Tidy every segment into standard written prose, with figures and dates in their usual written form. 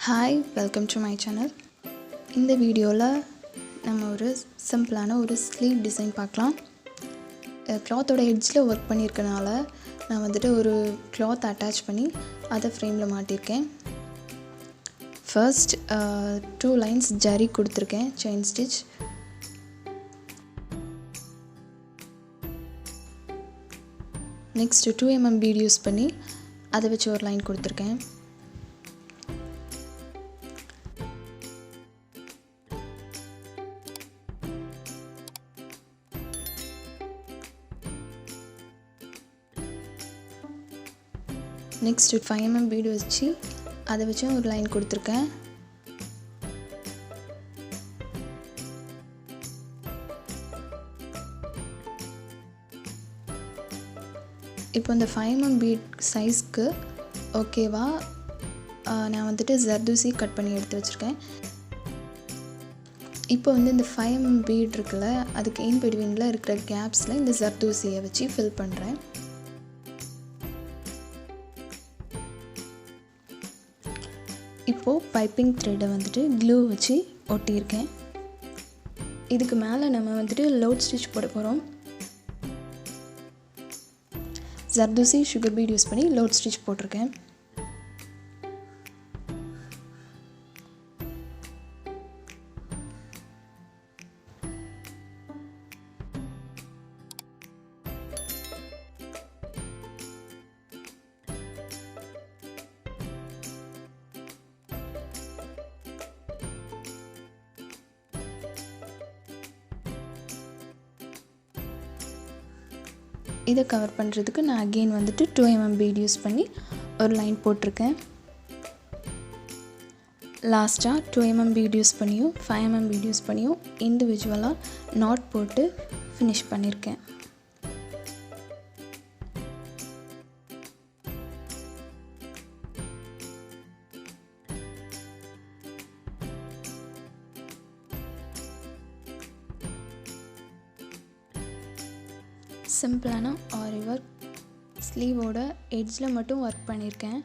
Hi, welcome to my channel. In the video la nama oru simple ana oru sleeve design paakalam. Cloth oda edge la work pannirukanaala na vandute oru cloth attach panni adha frame la maatirken. First two lines jari kuduthirken chain stitch. Next 2 mm bead use பண்ணி அதை வச்சு ஒரு line கொடுத்திருக்கேன். Next 5 mm bead வச்சு அதை வச்சு ஒரு line கொடுத்திருக்கேன். இப்போ இந்த 5 mm bead சைஸ்க்கு ஓகேவா நான் வந்துட்டு ஜர்தோசி கட் பண்ணி எடுத்து வச்சிருக்கேன். இப்போ வந்து இந்த 5 mm bead இருக்குல அதுக்கு in betweenல இருக்கிற கேப்ஸ்ல இந்த ஜர்தோசியை வச்சு ஃபில் பண்றேன். இப்போ பைப்பிங் த்ரெட்டை வந்துட்டு க்ளூ வச்சு ஒட்டி இருக்கேன். இதுக்கு மேலே நம்ம வந்துட்டு லோட் ஸ்டிச் போட போறோம். ஜர்தோசி sugar bead யூஸ் பண்ணி லோட் ஸ்டிச் போட்டிருக்கேன். இதை கவர் பண்ணுறதுக்கு நான் அகெயின் வந்துட்டு 2 mm bead யூஸ் பண்ணி ஒரு லைன் போட்டிருக்கேன். லாஸ்ட்டாக 2 mm bead யூஸ் பண்ணியும் 5 mm bead யூஸ் பண்ணியும் இண்டிவிஜுவலாக நாட் போட்டு ஃபினிஷ் பண்ணியிருக்கேன். சிம்பிளான ஆரி ஒர்க் ஸ்லீவோட எட்ஜில் மட்டும் ஒர்க் பண்ணியிருக்கேன்.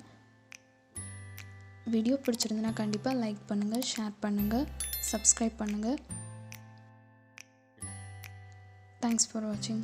வீடியோ பிடிச்சிருந்துன்னா கண்டிப்பாக லைக் பண்ணுங்கள், ஷேர் பண்ணுங்கள், சப்ஸ்கிரைப் பண்ணுங்கள். தேங்க்ஸ் ஃபார் வாட்சிங்.